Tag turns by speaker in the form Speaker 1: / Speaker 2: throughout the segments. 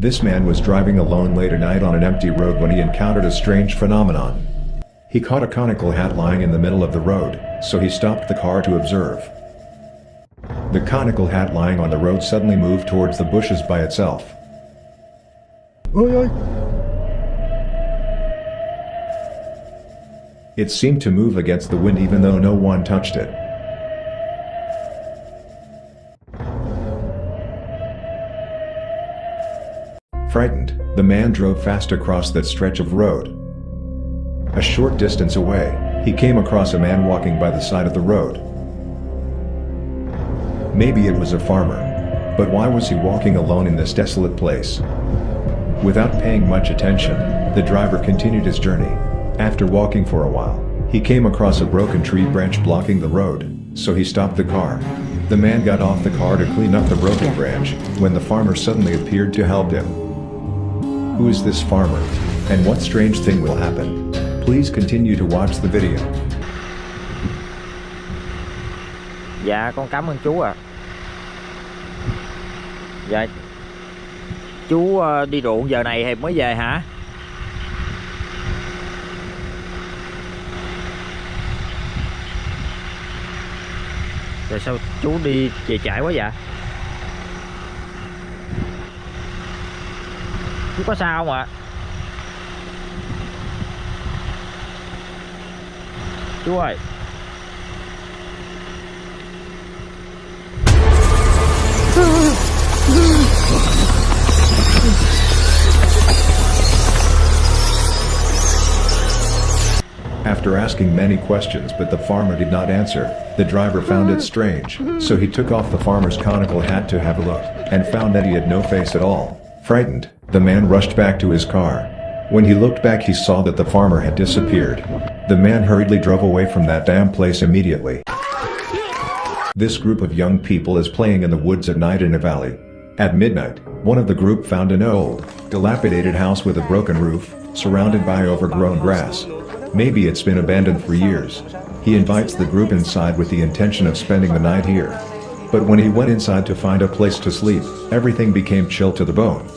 Speaker 1: This man was driving alone late at night on an empty road when he encountered a strange phenomenon. He caught a conical hat lying in the middle of the road, so he stopped the car to observe. The conical hat lying on the road suddenly moved towards the bushes by itself.
Speaker 2: Ôi ôi.
Speaker 1: It seemed to move against the wind even though no one touched it. Frightened, the man drove fast across that stretch of road. A short distance away, he came across a man walking by the side of the road. Maybe it was a farmer. But why was he walking alone in this desolate place? Without paying much attention, the driver continued his journey. After walking for a while, he came across a broken tree branch blocking the road, so he stopped the car. The man got off the car to clean up the broken branch, when the farmer suddenly appeared to help him. Who is this farmer? And what strange thing will happen? Please continue to watch the video.
Speaker 3: Dạ con cảm ơn chú ạ. Dạ chú đi ruộng giờ này thì mới về hả? Rồi sao chú đi về trễ quá vậy? Chú có sao không ạ? Chú ơi.
Speaker 1: After asking many questions but the farmer did not answer, the driver found it strange, so he took off the farmer's conical hat to have a look, and found that he had no face at all. Frightened, the man rushed back to his car. When he looked back he saw that the farmer had disappeared. The man hurriedly drove away from that damn place immediately. This group of young people is playing in the woods at night in a valley. At midnight, one of the group found an old, dilapidated house with a broken roof, surrounded by overgrown grass. Maybe it's been abandoned for years. He invites the group inside with the intention of spending the night here. But when he went inside to find a place to sleep, everything became chill to the bone.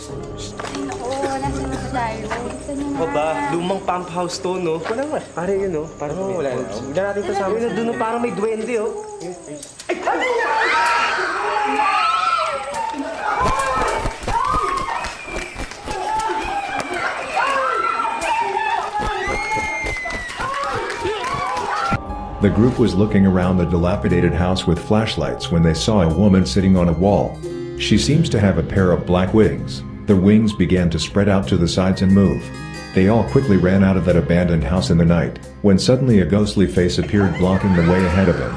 Speaker 4: Ba, lumang pump house to, no? Wala nga. Pare yun, no? Parang wala na. Huwag na natin kasama. Ayun, doon parang may duwende, oh.
Speaker 1: The group was looking around the dilapidated house with flashlights when they saw a woman sitting on a wall. She seems to have a pair of black wings. The wings began to spread out to the sides and move. They all quickly ran out of that abandoned house in the night, when suddenly a ghostly face appeared blocking the way ahead of him.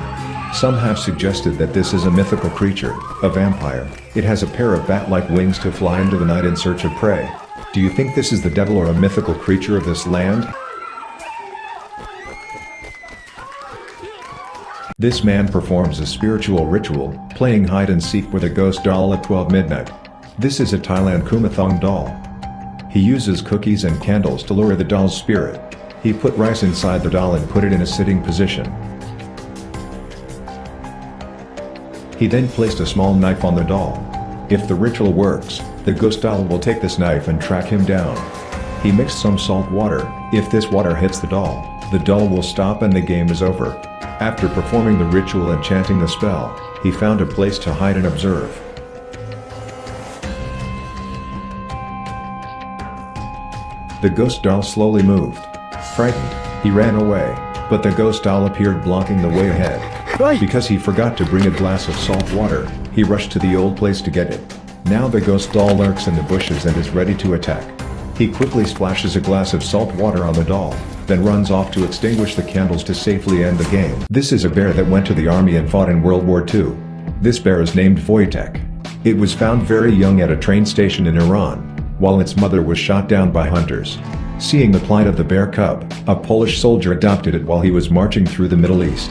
Speaker 1: Some have suggested that this is a mythical creature, a vampire. It has a pair of bat-like wings to fly into the night in search of prey. Do you think this is the devil or a mythical creature of this land? This man performs a spiritual ritual, playing hide and seek with a ghost doll at 12 midnight. This is a Thailand Kumathong doll. He uses cookies and candles to lure the doll's spirit. He put rice inside the doll and put it in a sitting position. He then placed a small knife on the doll. If the ritual works, the ghost doll will take this knife and track him down. He mixed some salt water. If this water hits the doll will stop and the game is over. After performing the ritual and chanting the spell, he found a place to hide and observe. The ghost doll slowly moved. Frightened, he ran away, but the ghost doll appeared blocking the way ahead. Because he forgot to bring a glass of salt water, he rushed to the old place to get it. Now the ghost doll lurks in the bushes and is ready to attack. He quickly splashes a glass of salt water on the doll, then runs off to extinguish the candles to safely end the game. This is a bear that went to the army and fought in World War II. This bear is named Wojtek. It was found very young at a train station in Iran, while its mother was shot down by hunters. Seeing the plight of the bear cub, a Polish soldier adopted it while he was marching through the Middle East.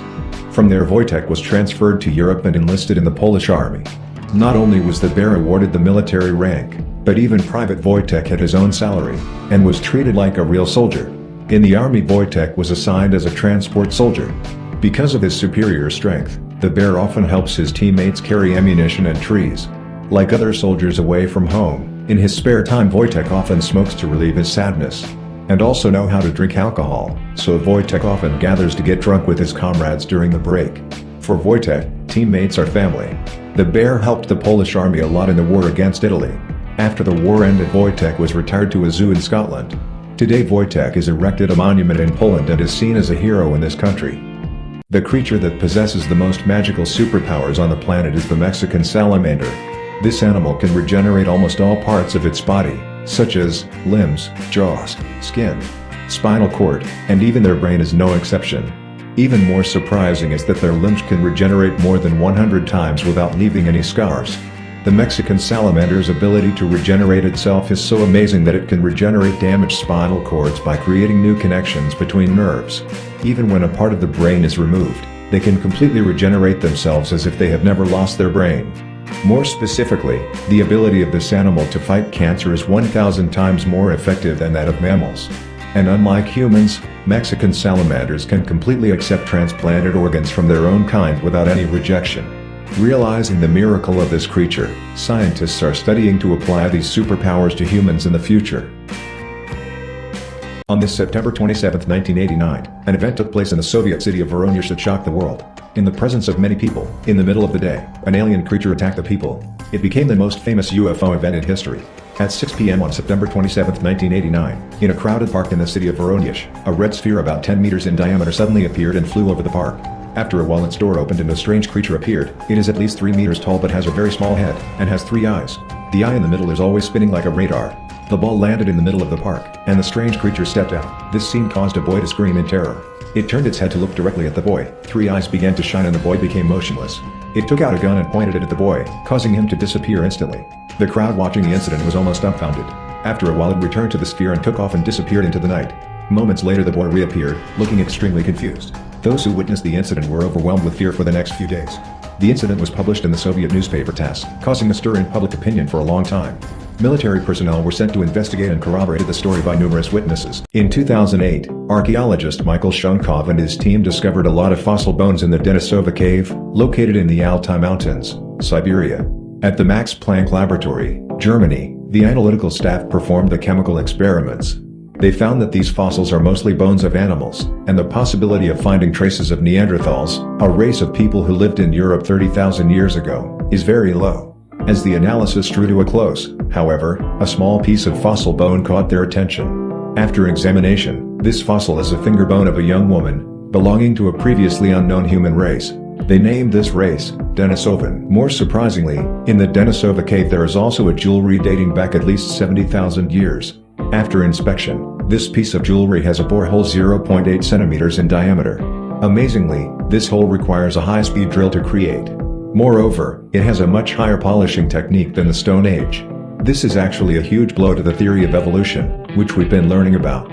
Speaker 1: From there Wojtek was transferred to Europe and enlisted in the Polish army. Not only was the bear awarded the military rank, but even Private Wojtek had his own salary, and was treated like a real soldier. In the army Wojtek was assigned as a transport soldier. Because of his superior strength, the bear often helps his teammates carry ammunition and trees. Like other soldiers away from home, In his spare time, Wojtek often smokes to relieve his sadness, and also know how to drink alcohol, so Wojtek often gathers to get drunk with his comrades during the break. For Wojtek, teammates are family. The bear helped the Polish army a lot in the war against Italy. After the war ended, Wojtek was retired to a zoo in Scotland. Today Wojtek is erected a monument in Poland and is seen as a hero in this country. The creature that possesses the most magical superpowers on the planet is the Mexican salamander. This animal can regenerate almost all parts of its body, such as limbs, jaws, skin, spinal cord, and even their brain is no exception. Even more surprising is that their limbs can regenerate more than 100 times without leaving any scars. The Mexican salamander's ability to regenerate itself is so amazing that it can regenerate damaged spinal cords by creating new connections between nerves. Even when a part of the brain is removed, they can completely regenerate themselves as if they have never lost their brain. More specifically, the ability of this animal to fight cancer is 1,000 times more effective than that of mammals. And unlike humans, Mexican salamanders can completely accept transplanted organs from their own kind without any rejection. Realizing the miracle of this creature, scientists are studying to apply these superpowers to humans in the future. On this September 27, 1989, an event took place in the Soviet city of Voronezh that shocked the world. In the presence of many people, in the middle of the day, an alien creature attacked the people. It became the most famous UFO event in history. At 6 p.m. on September 27, 1989, in a crowded park in the city of Voronezh, a red sphere about 10 meters in diameter suddenly appeared and flew over the park. After a while its door opened and a strange creature appeared. It is at least 3 meters tall but has a very small head, and has 3 eyes. The eye in the middle is always spinning like a radar. The ball landed in the middle of the park, and the strange creature stepped out. This scene caused a boy to scream in terror. It turned its head to look directly at the boy. 3 eyes began to shine and the boy became motionless. It took out a gun and pointed it at the boy, causing him to disappear instantly. The crowd watching the incident was almost dumbfounded. After a while it returned to the sphere and took off and disappeared into the night. Moments later the boy reappeared, looking extremely confused. Those who witnessed the incident were overwhelmed with fear for the next few days. The incident was published in the Soviet newspaper TASS, causing a stir in public opinion for a long time. Military personnel were sent to investigate and corroborated the story by numerous witnesses. In 2008, archaeologist Michael Shunkov and his team discovered a lot of fossil bones in the Denisova Cave, located in the Altai Mountains, Siberia. At the Max Planck Laboratory, Germany, the analytical staff performed the chemical experiments. They found that these fossils are mostly bones of animals, and the possibility of finding traces of Neanderthals, a race of people who lived in Europe 30,000 years ago, is very low. As the analysis drew to a close, however, a small piece of fossil bone caught their attention. After examination, this fossil is a finger bone of a young woman, belonging to a previously unknown human race. They named this race, Denisovan. More surprisingly, in the Denisova cave there is also a jewelry dating back at least 70,000 years. After inspection, this piece of jewelry has a borehole 0.8 centimeters in diameter. Amazingly, this hole requires a high-speed drill to create. Moreover, it has a much higher polishing technique than the Stone Age. This is actually a huge blow to the theory of evolution, which we've been learning about.